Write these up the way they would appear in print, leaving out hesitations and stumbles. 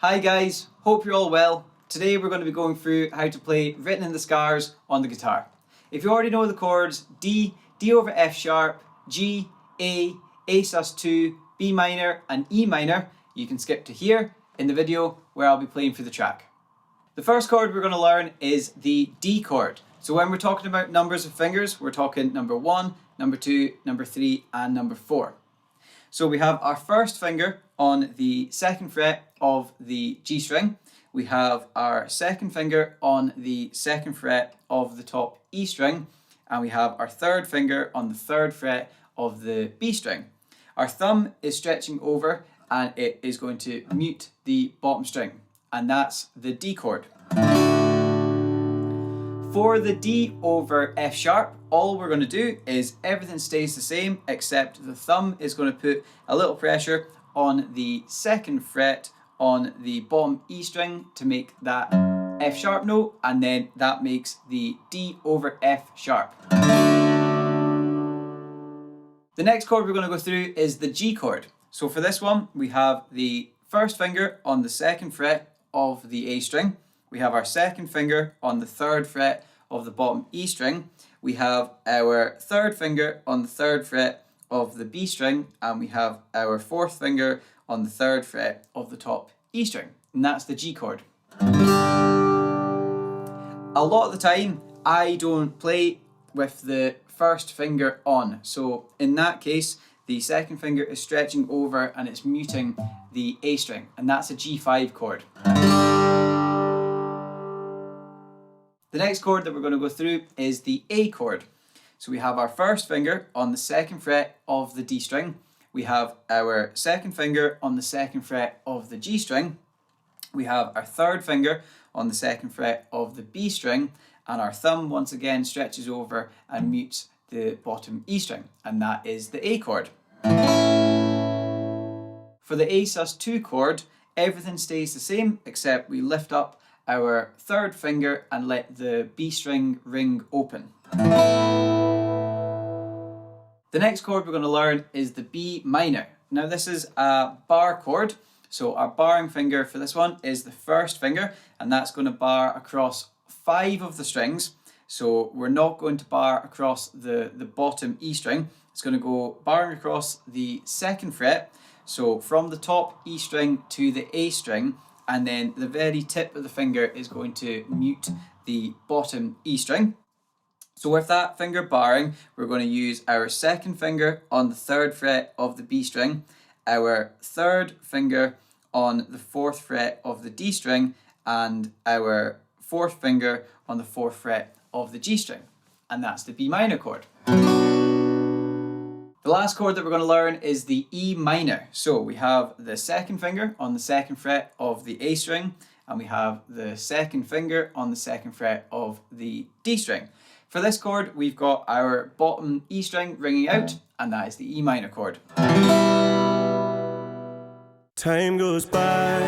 Hi guys, hope you're all well. Today we're going to be going through how to play Written in the Scars on the guitar. If you already know the chords D, D over F sharp, G, A sus2, B minor and E minor, you can skip to here in the video where I'll be playing through the track. The first chord we're going to learn is the D chord. So when we're talking about numbers of fingers, we're talking number 1, number 2, number 3 and number 4. So we have our first finger on the second fret of the G string. We have our second finger on the second fret of the top E string, and we have our third finger on the third fret of the B string. Our thumb is stretching over and it is going to mute the bottom string, and that's the D chord. For the D over F sharp, all we're going to do is everything stays the same except the thumb is going to put a little pressure on the second fret on the bottom E string to make that F sharp note, and then that makes the D over F sharp. The next chord we're going to go through is the G chord. So for this one, we have the first finger on the second fret of the A string. We have our second finger on the third fret of the bottom E string. We have our third finger on the third fret of the B string, and we have our fourth finger on the third fret of the top E string, and that's the G chord. A lot of the time, I don't play with the first finger on, so in that case, the second finger is stretching over and it's muting the A string, and that's a G5 chord. The next chord that we're going to go through is the A chord. So we have our first finger on the second fret of the D string. We have our second finger on the second fret of the G string. We have our third finger on the second fret of the B string, and our thumb once again stretches over and mutes the bottom E string, and that is the A chord. For the A sus2 chord, everything stays the same except we lift up our third finger and let the B string ring open. The next chord we're going to learn is the B minor. Now this is a bar chord, so our barring finger for this one is the first finger, and that's going to bar across 5 of the strings. So we're not going to bar across the bottom E string. It's going to go barring across the second fret, so from the top E string to the A string, and then the very tip of the finger is going to mute the bottom E string. So with that finger barring, we're going to use our second finger on the third fret of the B string, our third finger on the fourth fret of the D string, and our fourth finger on the fourth fret of the G string. And that's the B minor chord. The last chord that we're going to learn is the E minor. So we have the second finger on the second fret of the A string, and we have the second finger on the second fret of the D string. For this chord, we've got our bottom E string ringing out, and that is the E minor chord. Time goes by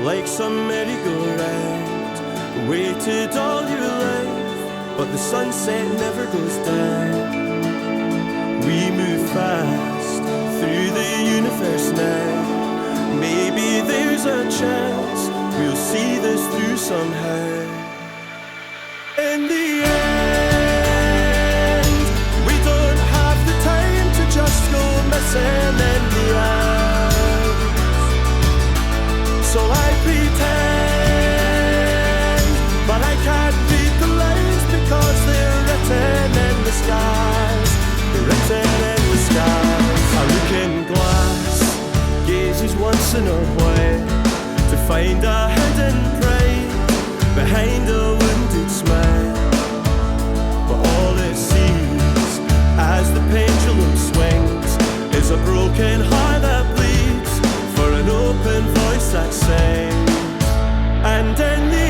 like some merry-go-round, waited all your life, but the sunset never goes down. We move fast through the universe now. Maybe there's a chance we'll see this through somehow. In the end, we don't have the time to just go missing in the eyes. So I pretend, but I can't read the lines because they're written in the skies. Written in the skies. A looking glass gazes once in a while to find a hidden pride behind a wounded smile. But all it sees as the pendulum swings is a broken heart that bleeds for an open voice that sings. And in the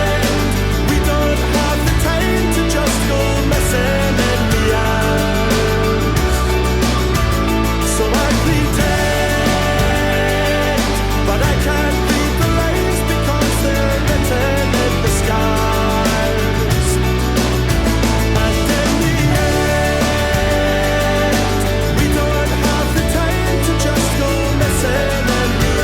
end, we don't have the time to just go missing. We don't have the time to just go missing in the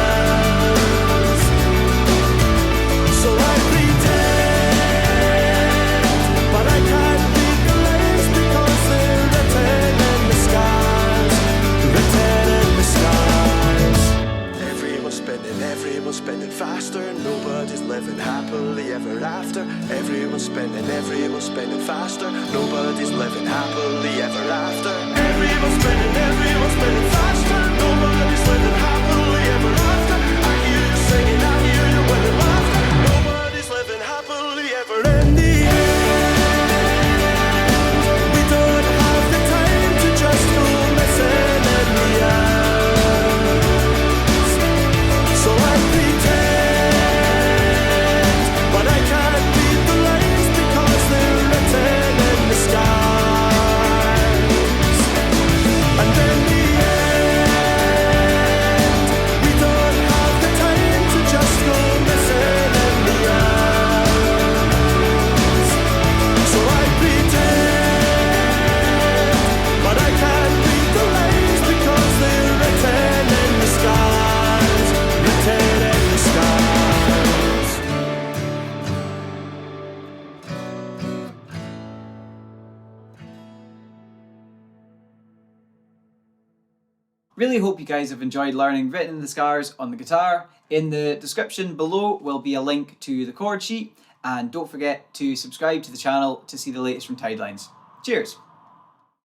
faster. Nobody's living happily ever after. Everyone's spending faster. Nobody's living happily ever after. Everyone's spending faster. Nobody's living happily ever after. I hear you singing, I hear you with laughter. Nobody's living happily ever in the end. We don't have the time to just go missing in the end. So I pretend, but I can't read the lines because they're written in the skies. And in the end, we don't have the time to just go missing in the end. So I pretend, but I can't read the lines because they're written in the skies. Written in the skies. Really hope you guys have enjoyed learning Written in the Scars on the guitar. In the description below will be a link to the chord sheet, and don't forget to subscribe to the channel to see the latest from Tidelines. Cheers!